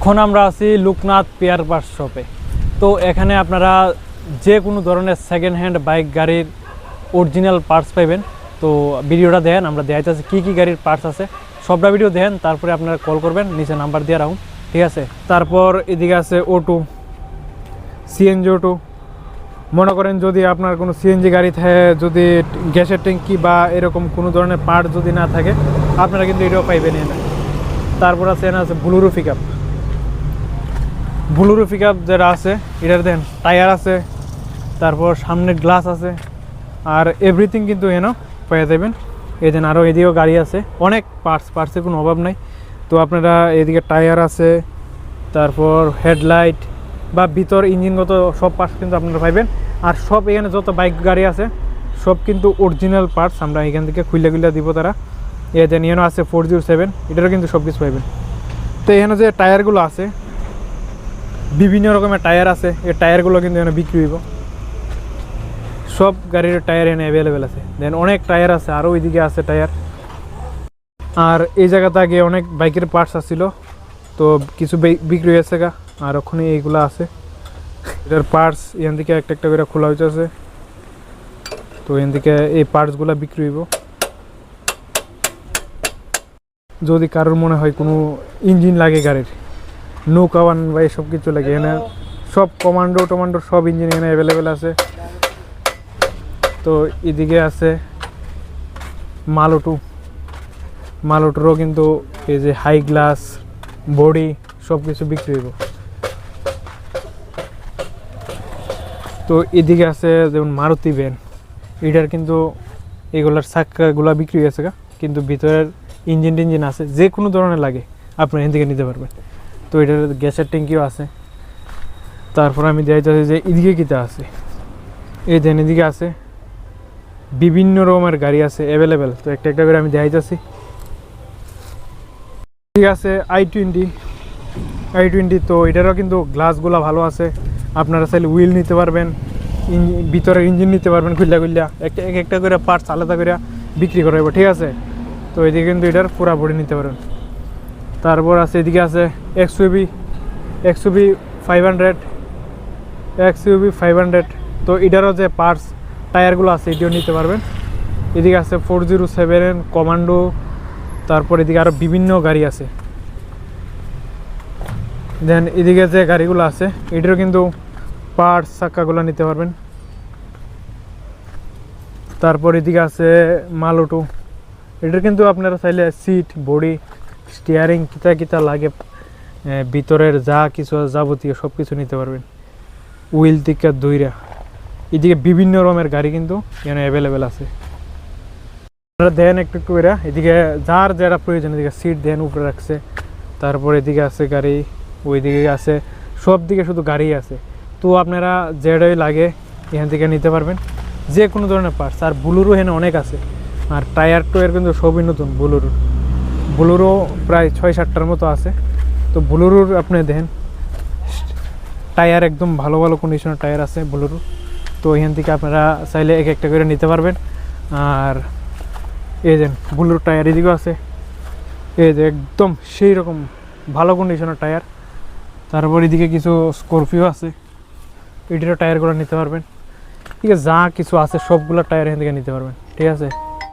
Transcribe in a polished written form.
এখন আমরা আছি লোকনাথ পেয়ার পার্টস শপে। তো এখানে আপনারা যে কোনো ধরনের সেকেন্ড হ্যান্ড বাইক গাড়ির অরিজিনাল পার্টস পাইবেন। তো ভিডিওটা দেখেন, আমরা দেখাইতেছি কী কী গাড়ির পার্টস আছে, সবটা ভিডিও দেখেন, তারপরে আপনারা কল করবেন, নিচে নাম্বার দিয়ে রাখুন, ঠিক আছে। তারপর এদিকে আছে অটো, সিএনজি অটো। মনে করেন যদি আপনার কোনো সিএনজি গাড়ি থাকে, যদি গ্যাসের ট্যাঙ্কি বা এরকম কোনো ধরনের পার্ট যদি না থাকে, আপনারা কিন্তু এটাও পাইবেন এনে। তারপর আছে বুলেরো পিকআপ। বুলেরো পিকআপ যেটা আছে এটার দেন টায়ার আছে, তারপর সামনের গ্লাস আছে, আর এভরিথিং কিন্তু এনে পেয়ে যাবেন। এই দেন আরও এদিকেও গাড়ি আছে, অনেক পার্টসের কোনো অভাব নাই। তো আপনারা এদিকে টায়ার আছে, তারপর হেডলাইট বা ভিতর ইঞ্জিনগত সব পার্টস কিন্তু আপনারা পাইবেন। আর সব এখানে যত বাইক গাড়ি আছে সব কিন্তু অরিজিনাল পার্টস আমরা এখান থেকে খুলে দিব তারা। এই দেন এখানে আছে 407, এটারও কিন্তু সব কিছু পাইবেন। তো এখানে যে টায়ারগুলো আছে, বিভিন্ন রকমের টায়ার আছে, এই টায়ারগুলো কিন্তু এখানে বিক্রি হইব। সব গাড়ির টায়ার এখানে অ্যাভেলেবেল আছে। দেন অনেক টায়ার আছে, আরও ওইদিকে আছে টায়ার। আর এই জায়গাতে আগে অনেক বাইকের পার্টস আসছিল, তো কিছু বিক্রি হয়েছে গা, আর ওখানে এইগুলো আছে। এটার পার্টস এখান থেকে একটা একটা করে খোলা হইতেছে। তো এখান থেকে এই পার্টসগুলো বিক্রি হইব। যদি কারোর মনে হয় কোনো ইঞ্জিন লাগে গাড়ির, নৌকা ওয়ান বা এসব কিছু লাগে, এখানে সব কমান্ডো সব ইঞ্জিন এখানে অ্যাভেলেবেল আছে। তো এদিকে আছে মালটোরও কিন্তু এই যে হাই গ্লাস বডি সব কিছু বিক্রি হইব। তো এদিকে আছে যেমন মারুতি ভ্যান, এটার কিন্তু এগুলার চাকাগুলা বিক্রি হয়েছে, কিন্তু ভিতরের ইঞ্জিন আছে, যে কোনো ধরনের লাগে আপনি এখান থেকে নিতে পারবেন। তো এটার গ্যাসের ট্যাঙ্কিও আছে। তারপর আমি দেখাইতেছি যে এদিকে কিতা আছে, এই দেন এদিকে আছে বিভিন্ন রকমের গাড়ি আছে অ্যাভেলেবেল। তো একটা একটা করে আমি দেখাইতেছি। ঠিক আছে i20। তো এটারও কিন্তু গ্লাসগুলো ভালো আছে, আপনারা চাইলে হুইল নিতে পারবেন, ভিতরের ইঞ্জিন নিতে পারবেন খুললা একটা করে পার্টস আলাদা করে বিক্রি করা হবে, ঠিক আছে। তো এদিকে কিন্তু এটার পুরা বডি নিতে পারবেন। তারপর আছে এদিকে আছে XUV 500। তো এটারও যে পার্টস টায়ারগুলো আছে এটিও নিতে পারবেন। এদিকে আছে 407 কমান্ডো। তারপর এদিকে আরও বিভিন্ন গাড়ি আছে। দেন এদিকে যে গাড়িগুলো আছে এটারও কিন্তু পার্টস চাকাগুলো নিতে পারবেন। তারপর এদিকে আছে মালটো, এটার কিন্তু আপনারা চাইলে সিট বডি স্টিয়ারিং কিতা লাগে, ভিতরের যা কিছু যাবতীয় সব কিছু নিতে পারবেন, হুইল থেকে দইরা। এদিকে বিভিন্ন রকমের গাড়ি কিন্তু এখানে অ্যাভেলেবেল আছে। আপনারা দেন একটু করে এদিকে যার যেটা প্রয়োজন, এদিকে সিট দেন উপরে রাখছে। তারপর এদিকে আছে গাড়ি, ওইদিকে আছে, সব দিকে শুধু গাড়ি আছে। তো আপনারা যেটাই লাগে এখান থেকে নিতে পারবেন, যে কোনো ধরনের পার্টস। আর বুলেরো এখানে অনেক আছে, আর টায়ার কিন্তু সবই নতুন। বুলেরো প্রায় 6-7টার মতো আছে। তো বুলেরোর আপনি দেখেন টায়ার একদম ভালো কন্ডিশনের টায়ার আছে বুলেরো। তো এখান থেকে আপনারা চাইলে এক একটা করে নিতে পারবেন। আর এই যে বুলেরো টায়ার এদিকেও আছে, এই যে একদম সেই রকম ভালো কন্ডিশনের টায়ার। তারপর এদিকে কিছু স্করপিও আছে, এটিরও টায়ারগুলো নিতে পারবেন। ঠিক আছে, যা কিছু আছে সবগুলো টায়ার এখান থেকে নিতে পারবেন, ঠিক আছে।